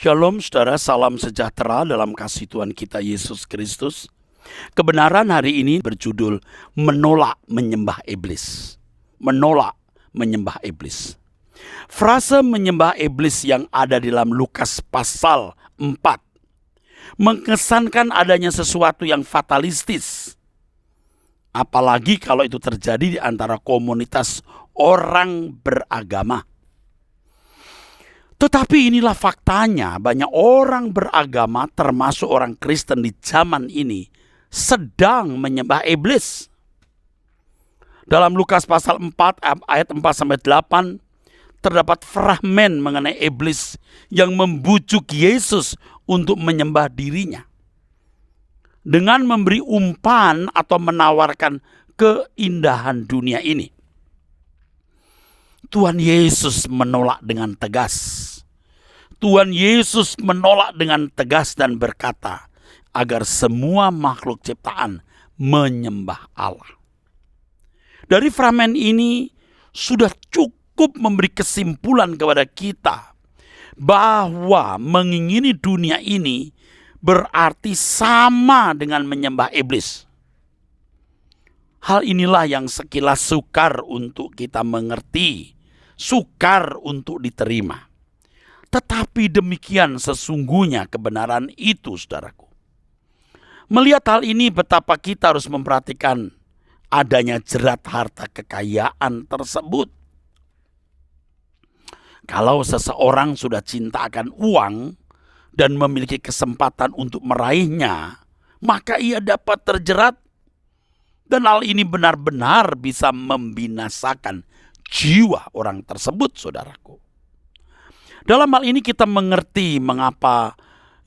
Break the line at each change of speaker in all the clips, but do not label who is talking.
Shalom saudara, salam sejahtera dalam kasih Tuhan kita Yesus Kristus. Kebenaran hari ini berjudul menolak menyembah iblis. Menolak menyembah iblis. Frase menyembah iblis yang ada di dalam Lukas pasal 4 mengesankan adanya sesuatu yang fatalistis. Apalagi kalau itu terjadi di antara komunitas orang beragama. Tetapi inilah faktanya, banyak orang beragama termasuk orang Kristen di zaman ini sedang menyembah iblis. Dalam Lukas pasal 4 ayat 4-8 terdapat fragmen mengenai iblis yang membujuk Yesus untuk menyembah dirinya. Dengan memberi umpan atau menawarkan keindahan dunia ini. Tuhan Yesus menolak dengan tegas. Tuhan Yesus menolak dengan tegas dan berkata agar semua makhluk ciptaan menyembah Allah. Dari fragmen ini sudah cukup memberi kesimpulan kepada kita bahwa mengingini dunia ini berarti sama dengan menyembah iblis. Hal inilah yang sekilas sukar untuk kita mengerti, sukar untuk diterima. Tetapi demikian sesungguhnya kebenaran itu, saudaraku. Melihat hal ini, betapa kita harus memperhatikan adanya jerat harta kekayaan tersebut. Kalau seseorang sudah cinta akan uang dan memiliki kesempatan untuk meraihnya, maka ia dapat terjerat. Dan hal ini benar-benar bisa membinasakan jiwa orang tersebut, saudaraku. Dalam hal ini kita mengerti mengapa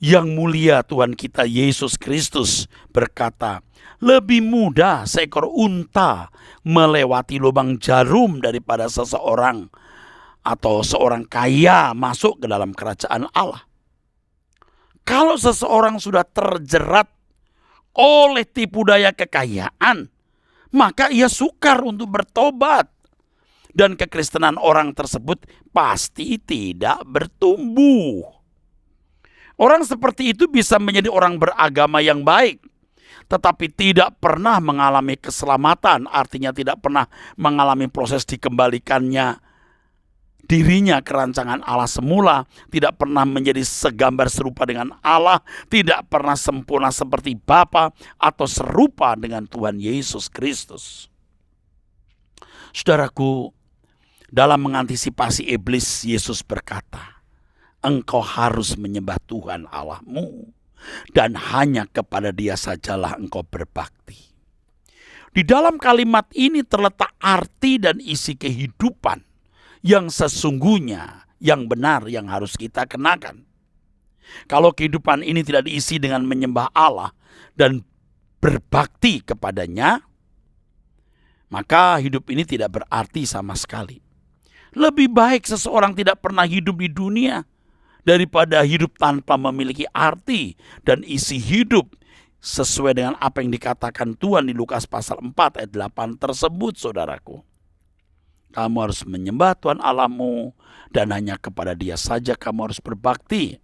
yang mulia Tuhan kita Yesus Kristus berkata, lebih mudah seekor unta melewati lubang jarum daripada seseorang atau seorang kaya masuk ke dalam kerajaan Allah. Kalau seseorang sudah terjerat oleh tipu daya kekayaan, maka ia sukar untuk bertobat. Dan kekristenan orang tersebut pasti tidak bertumbuh. Orang seperti itu bisa menjadi orang beragama yang baik, tetapi tidak pernah mengalami keselamatan, artinya tidak pernah mengalami proses dikembalikannya dirinya ke rancangan Allah semula, tidak pernah menjadi segambar serupa dengan Allah, tidak pernah sempurna seperti Bapa atau serupa dengan Tuhan Yesus Kristus. Saudaraku, dalam mengantisipasi iblis, Yesus berkata, engkau harus menyembah Tuhan Allahmu dan hanya kepada Dia sajalah engkau berbakti. Di dalam kalimat ini terletak arti dan isi kehidupan yang sesungguhnya, yang benar, yang harus kita kenakan. Kalau kehidupan ini tidak diisi dengan menyembah Allah dan berbakti kepadanya, maka hidup ini tidak berarti sama sekali. Lebih baik seseorang tidak pernah hidup di dunia daripada hidup tanpa memiliki arti dan isi hidup sesuai dengan apa yang dikatakan Tuhan di Lukas pasal 4 ayat 8 tersebut, saudaraku. Kamu harus menyembah Tuhan Allahmu dan hanya kepada Dia saja kamu harus berbakti.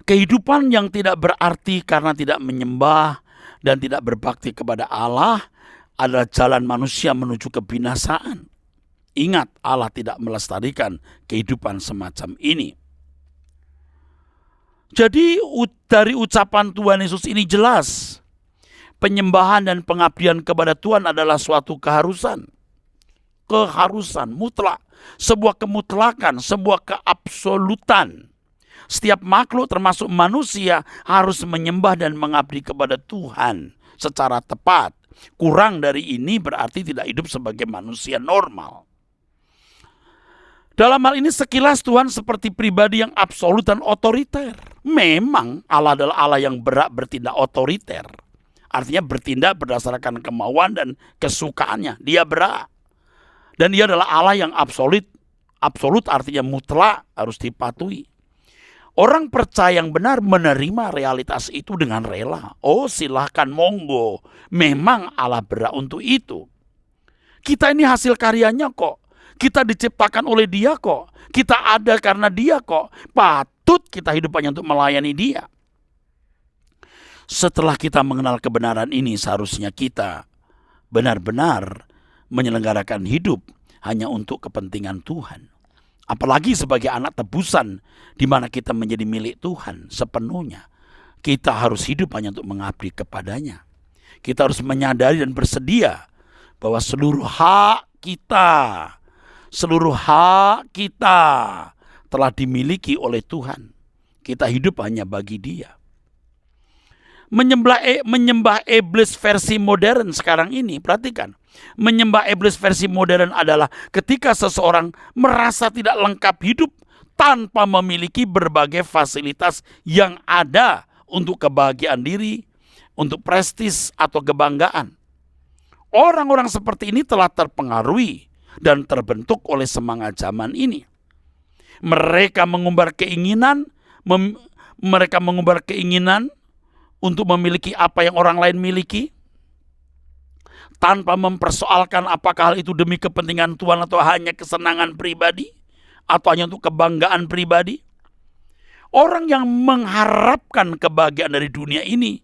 Kehidupan yang tidak berarti karena tidak menyembah dan tidak berbakti kepada Allah adalah jalan manusia menuju kebinasaan. Ingat, Allah tidak melestarikan kehidupan semacam ini. Jadi dari ucapan Tuhan Yesus ini jelas, penyembahan dan pengabdian kepada Tuhan adalah suatu keharusan. Keharusan mutlak, sebuah kemutlakan, sebuah keabsolutan. Setiap makhluk termasuk manusia harus menyembah dan mengabdi kepada Tuhan secara tepat. Kurang dari ini berarti tidak hidup sebagai manusia normal. Dalam hal ini sekilas Tuhan seperti pribadi yang absolut dan otoriter. Memang Allah adalah Allah yang bertindak otoriter. Artinya bertindak berdasarkan kemauan dan kesukaannya. Dia berhak. Dan Dia adalah Allah yang absolut. Absolut artinya mutlak, harus dipatuhi. Orang percaya yang benar menerima realitas itu dengan rela. Oh, silahkan, monggo. Memang Allah berhak untuk itu. Kita ini hasil karyanya kok. Kita diciptakan oleh Dia kok. Kita ada karena Dia kok. Patut kita hidup hanya untuk melayani Dia. Setelah kita mengenal kebenaran ini, seharusnya kita benar-benar menyelenggarakan hidup hanya untuk kepentingan Tuhan. Apalagi sebagai anak tebusan, di mana kita menjadi milik Tuhan sepenuhnya. Kita harus hidup hanya untuk mengabdi kepadanya. Kita harus menyadari dan bersedia bahwa seluruh hak kita telah dimiliki oleh Tuhan. Kita hidup hanya bagi Dia. Menyembah iblis versi modern sekarang ini, perhatikan. Menyembah iblis versi modern adalah ketika seseorang merasa tidak lengkap hidup tanpa memiliki berbagai fasilitas yang ada untuk kebahagiaan diri, untuk prestis atau kebanggaan. Orang-orang seperti ini telah terpengaruhi dan terbentuk oleh semangat zaman ini. Mereka mengumbar keinginan untuk memiliki apa yang orang lain miliki, tanpa mempersoalkan apakah hal itu demi kepentingan Tuhan atau hanya kesenangan pribadi, atau hanya untuk kebanggaan pribadi. Orang yang mengharapkan kebahagiaan dari dunia ini,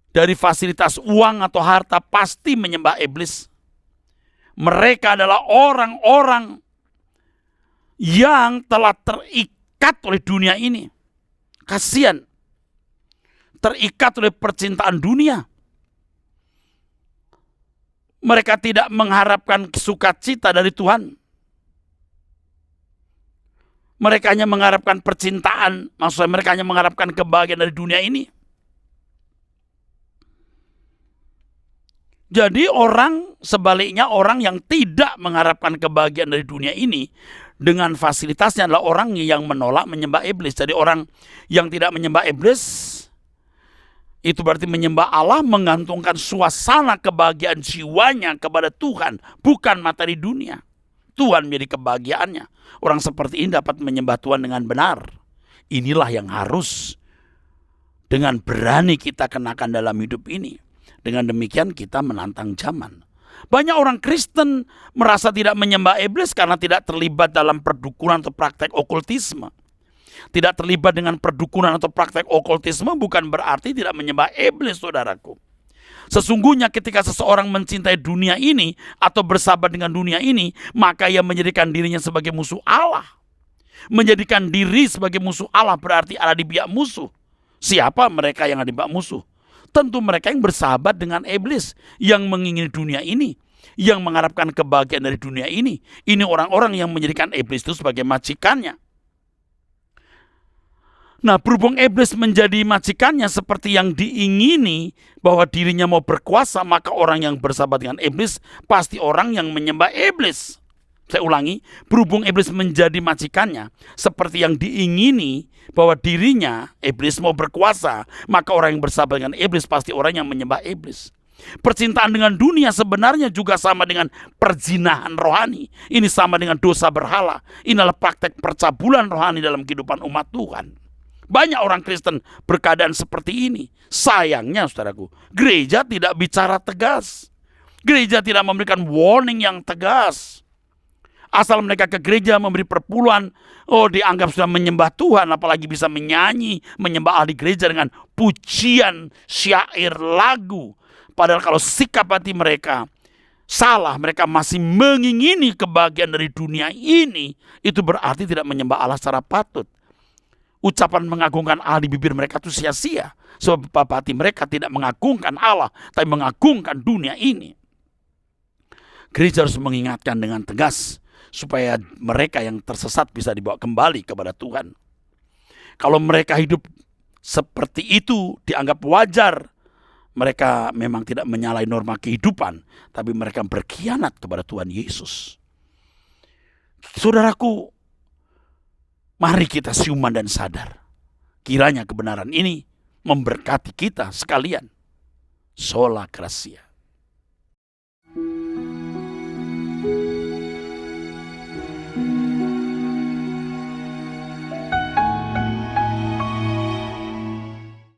dari fasilitas uang atau harta, pasti menyembah iblis. Mereka adalah orang-orang yang telah terikat oleh dunia ini. Kasihan. Terikat oleh percintaan dunia. Mereka tidak mengharapkan sukacita dari Tuhan. Mereka hanya mengharapkan percintaan. Maksudnya mereka hanya mengharapkan kebahagiaan dari dunia ini. Jadi sebaliknya orang yang tidak mengharapkan kebahagiaan dari dunia ini dengan fasilitasnya adalah orang yang menolak menyembah iblis. Jadi orang yang tidak menyembah iblis, itu berarti menyembah Allah, menggantungkan suasana kebahagiaan jiwanya kepada Tuhan, bukan materi dunia. Tuhan menjadi kebahagiaannya. Orang seperti ini dapat menyembah Tuhan dengan benar. Inilah yang harus dengan berani kita kenakan dalam hidup ini. Dengan demikian kita menantang zaman. Banyak orang Kristen merasa tidak menyembah iblis karena tidak terlibat dalam perdukunan atau praktek okultisme. Tidak terlibat dengan perdukunan atau praktek okultisme bukan berarti tidak menyembah iblis, saudaraku. Sesungguhnya ketika seseorang mencintai dunia ini atau bersahabat dengan dunia ini, maka ia menjadikan dirinya sebagai musuh Allah. Menjadikan diri sebagai musuh Allah berarti ada di pihak musuh. Siapa mereka yang ada di pihak musuh? Tentu mereka yang bersahabat dengan iblis, yang mengingini dunia ini, yang mengharapkan kebahagiaan dari dunia ini. Ini orang-orang yang menjadikan iblis itu sebagai majikannya. Nah, berhubung iblis menjadi majikannya seperti yang diingini bahwa dirinya mau berkuasa, maka orang yang bersahabat dengan iblis pasti orang yang menyembah iblis. Saya ulangi, berhubung iblis menjadi majikannya seperti yang diingini bahwa dirinya iblis mau berkuasa, maka orang yang bersahabat dengan iblis pasti orang yang menyembah iblis. Percintaan dengan dunia sebenarnya juga sama dengan perzinahan rohani. Ini sama dengan dosa berhala. Ini adalah praktek percabulan rohani dalam kehidupan umat Tuhan. Banyak orang Kristen berkeadaan seperti ini. Sayangnya, saudaraku, gereja tidak bicara tegas. Gereja tidak memberikan warning yang tegas. Asal mereka ke gereja memberi perpuluhan, dianggap sudah menyembah Tuhan, apalagi bisa menyanyi, menyembah Allah di gereja dengan pujian, syair, lagu. Padahal kalau sikap hati mereka salah, mereka masih mengingini kebahagiaan dari dunia ini, itu berarti tidak menyembah Allah secara patut. Ucapan mengagungkan Allah di bibir mereka itu sia-sia. Sebab hati mereka tidak mengagungkan Allah, tapi mengagungkan dunia ini. Gereja harus mengingatkan dengan tegas, supaya mereka yang tersesat bisa dibawa kembali kepada Tuhan. Kalau mereka hidup seperti itu dianggap wajar, mereka memang tidak menyalahi norma kehidupan, tapi mereka berkhianat kepada Tuhan Yesus. Saudaraku, mari kita siuman dan sadar. Kiranya kebenaran ini memberkati kita sekalian. Sola Gracia.